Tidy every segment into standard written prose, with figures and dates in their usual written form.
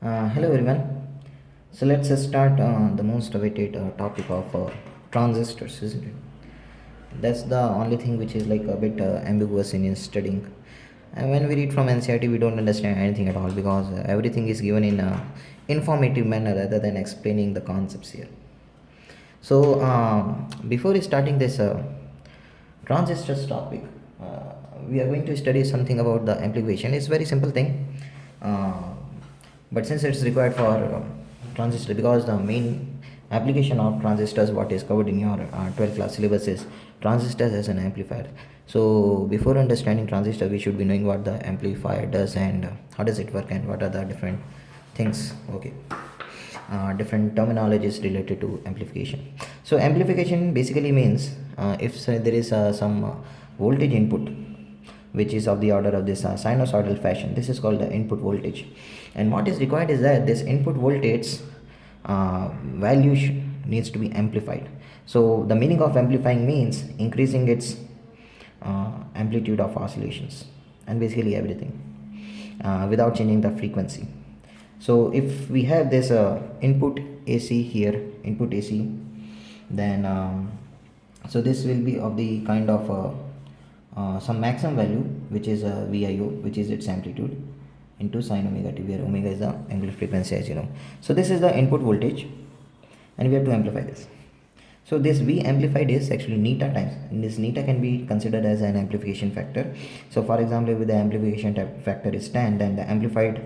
Hello everyone. So let's start the most awaited topic of transistors, isn't it? That's the only thing which is like a bit ambiguous in studying. And when we read from NCRT, we don't understand anything at all because everything is given in a informative manner rather than explaining the concepts here. So before starting this transistors topic, we are going to study something about the amplification. It's very simple thing. Uh, but since it's required for transistor, because the main application of transistors what is covered in your 12th class syllabus is transistors as an amplifier. So before understanding transistor, we should be knowing what the amplifier does and how does it work and what are the different things. Okay. Different terminologies related to amplification. So amplification basically means if there is some voltage input which is of the order of this sinusoidal fashion, this is called the input voltage. And what is required is that this input voltage value needs to be amplified. So the meaning of amplifying means increasing its amplitude of oscillations and basically everything without changing the frequency. So if we have this input AC here, input AC, then so this will be of the kind of some maximum value which is VIO, which is its amplitude, into sine omega t, where omega is the angular frequency, as you know. So this is the input voltage and we have to amplify this. So this V amplified is actually neta times, and this neta can be considered as an amplification factor. So for example, if the amplification factor is 10, then the amplified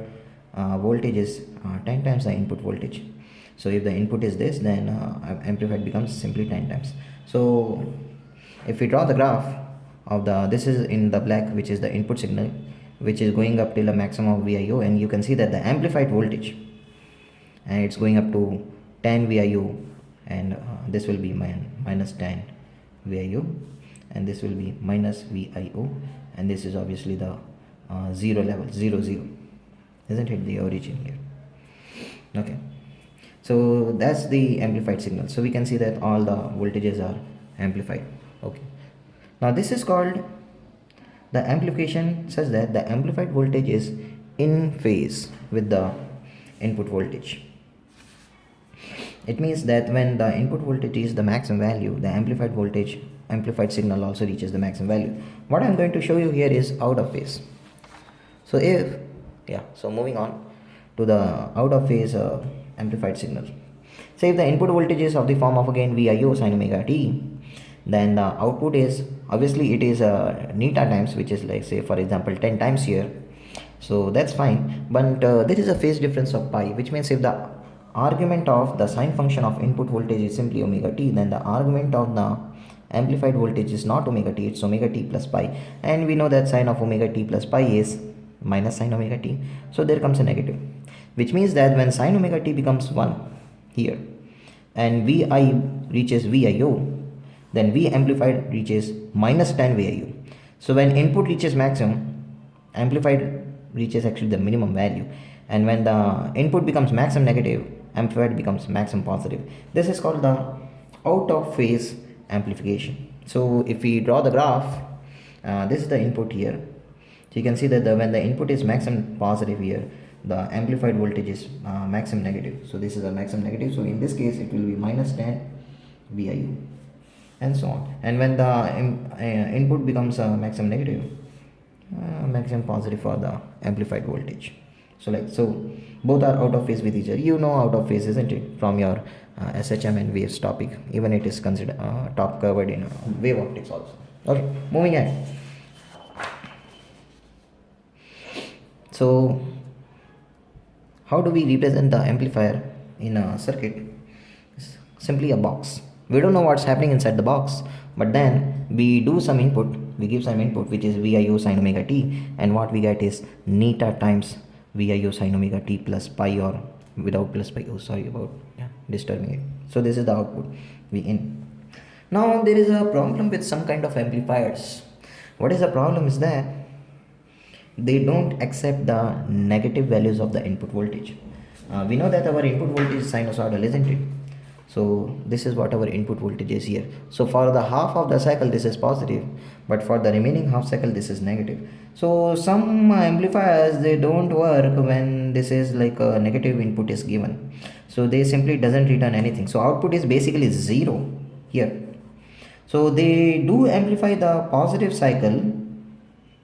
voltage is 10 times the input voltage. So if the input is this, then amplified becomes simply 10 times. So if we draw the graph of the, this is in the black, which is the input signal, which is going up till a maximum of VIO, and you can see that the amplified voltage, and it's going up to 10 VIO, and this will be minus 10 VIO, and this will be minus VIO, and this is obviously the 0 level, 0 0, isn't it, the origin here. Okay, so that's the amplified signal. So we can see that all the voltages are amplified. Okay, now this is called the amplification, such that the amplified voltage is in phase with the input voltage. It means that when the input voltage is the maximum value, the amplified voltage, amplified signal also reaches the maximum value. What I'm going to show you here is out of phase. So if, so moving on to the out of phase amplified signal. So if the input voltage is of the form of again VIO sine omega t, then the output is obviously it is neta times, which is like, say for example 10 times here. So that's fine, but there is a phase difference of pi, which means if the argument of the sine function of input voltage is simply omega t, then the argument of the amplified voltage is not omega t, it's omega t plus pi, and we know that sine of omega t plus pi is minus sine omega t. So there comes a negative, which means that when sine omega t becomes 1 here and Vi reaches VIO, then V amplified reaches minus 10 VIO. So when input reaches maximum, amplified reaches actually the minimum value, and when the input becomes maximum negative, amplified becomes maximum positive. This is called the out of phase amplification. So if we draw the graph, this is the input here. So you can see that when the input is maximum positive here, the amplified voltage is maximum negative. So this is a maximum negative. So in this case, it will be minus 10 VIU, and so on. And when the input becomes maximum negative, maximum positive for the amplified voltage. So both are out of phase with each other. You know out of phase, isn't it, from your SHM and waves topic. Even it is considered top covered in wave optics also. Okay, moving ahead. So how do we represent the amplifier in a circuit? It's simply a box. We don't know what's happening inside the box, but then we do some input, we give some input, which is VIO sine omega t, and what we get is neta times VIO sine omega t plus pi, or without plus pi, sorry about disturbing it. So this is the output, V in. Now there is a problem with some kind of amplifiers. What is the problem is that they don't accept the negative values of the input voltage. We know that our input voltage is sinusoidal, isn't it? So this is what our input voltage is here. So for the half of the cycle this is positive, but for the remaining half cycle this is negative. So some amplifiers, they don't work when this is like a negative input is given, so they simply doesn't return anything. So output is basically 0 here. So they do amplify the positive cycle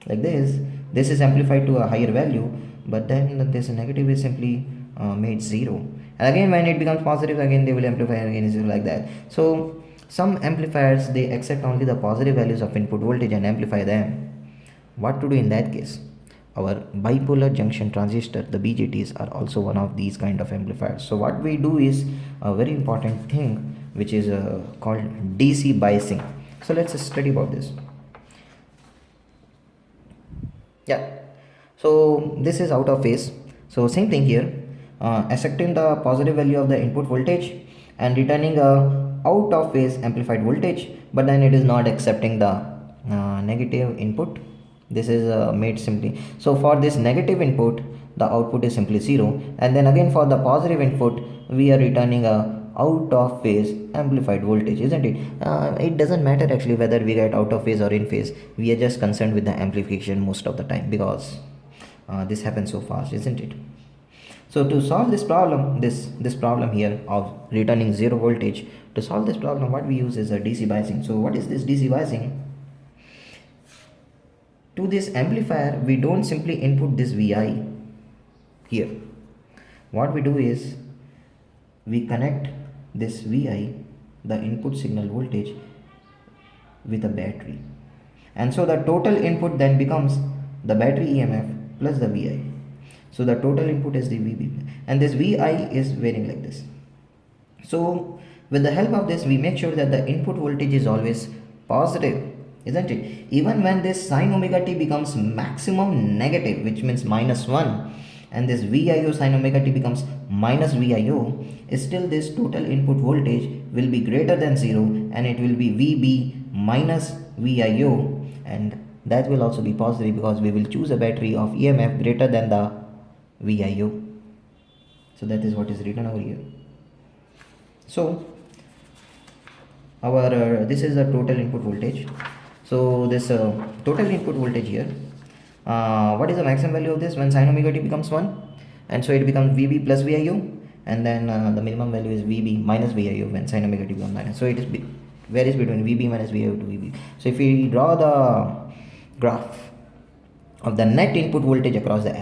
like this is amplified to a higher value, but then this negative is simply made 0, and again when it becomes positive, again they will amplify again 0, like that. So some amplifiers, they accept only the positive values of input voltage and amplify them. What to do in that case? Our bipolar junction transistor, the BJTs, are also one of these kind of amplifiers. So what we do is a very important thing which is called DC biasing. So let's study about this. Yeah, so this is out of phase. So same thing here, accepting the positive value of the input voltage and returning a out of phase amplified voltage, but then it is not accepting the negative input. This is made simply, so for this negative input the output is simply 0, and then again for the positive input we are returning a out of phase amplified voltage, isn't it? It doesn't matter actually whether we get out of phase or in phase. We are just concerned with the amplification most of the time, because this happens so fast, isn't it? So to solve this problem, this problem here of returning 0 voltage, to solve this problem what we use is a DC biasing. So what is this DC biasing? To this amplifier we don't simply input this Vi here. What we do is we connect this Vi, the input signal voltage, with a battery, and so the total input then becomes the battery EMF plus the Vi. So the total input is the VB, and this Vi is varying like this. So with the help of this we make sure that the input voltage is always positive, isn't it? Even when this sin omega t becomes maximum negative, which means -1, and this VIO sin omega t becomes minus VIO, still this total input voltage will be greater than 0, and it will be VB minus VIO, and that will also be positive because we will choose a battery of EMF greater than the VIO. So that is what is written over here. So our this is the total input voltage. So this total input voltage here, what is the maximum value of this when sin omega t becomes 1? And so it becomes VB plus VIO, and then the minimum value is VB minus VIO when sin omega t becomes minus. So it is varies between VB minus VIO to VB. So if we draw the graph of the net input voltage across the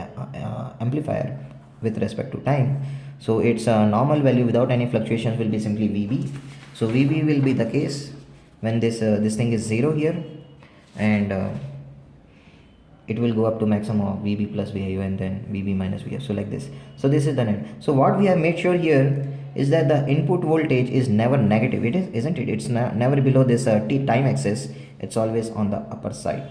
amplifier with respect to time, so its normal value without any fluctuations will be simply VB. So VB will be the case when this thing is 0 here, and it will go up to maximum of VB plus VIO and then VB minus VIO, so like this. So this is the net. So what we have made sure here is that the input voltage is never negative, it is, isn't it? It's never below this t time axis, it's always on the upper side.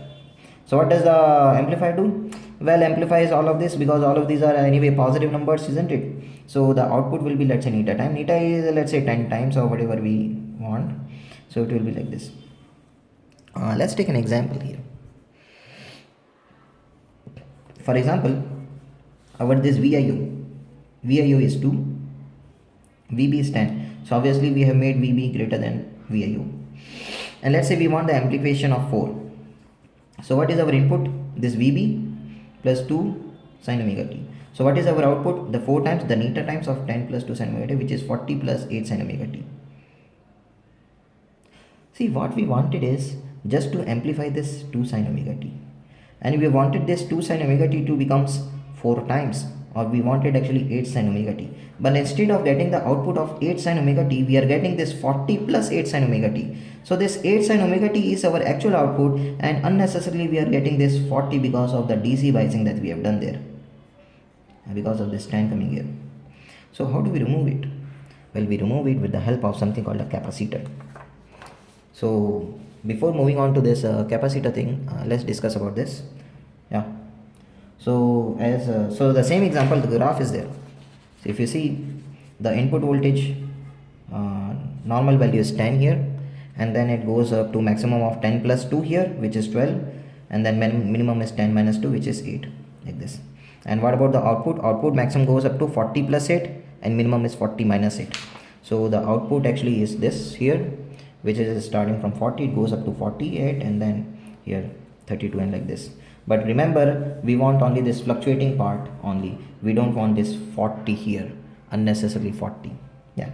So what does the amplifier do? Well, amplifies all of this because all of these are anyway positive numbers, isn't it? So the output will be, let's say, neta time. Neta is, let's say, 10 times or whatever we want. So it will be like this. Let's take an example here. For example, our this VIO is 2, VB is 10. So obviously we have made VB greater than VIO. And let's say we want the amplification of 4. So what is our input? This VB plus 2 sin omega t. So what is our output? The 4 times the neta times of 10 plus 2 sin omega t, which is 40 plus 8 sin omega t. See, what we wanted is just to amplify this 2 sin omega t, and we wanted this 2 sin omega t to becomes 4 times, or we wanted actually 8 sin omega t, but instead of getting the output of 8 sin omega t, we are getting this 40 plus 8 sin omega t. So this 8 sin omega t is our actual output, and unnecessarily we are getting this 40 because of the DC biasing that we have done there, and because of this 10 coming here. So how do we remove it? Well, we remove it with the help of something called a capacitor. So before moving on to this capacitor thing, let's discuss about this. Yeah, so as so the same example, the graph is there. So if you see, the input voltage normal value is 10 here, and then it goes up to maximum of 10 plus 2 here, which is 12, and then minimum is 10 minus 2, which is 8, like this. And what about the output? Output maximum goes up to 40 plus 8, and minimum is 40 minus 8. So the output actually is this here, which is starting from 40, it goes up to 48, and then here 32, and like this. But remember, we want only this fluctuating part only, we don't want this 40 here, unnecessarily 40. Yeah.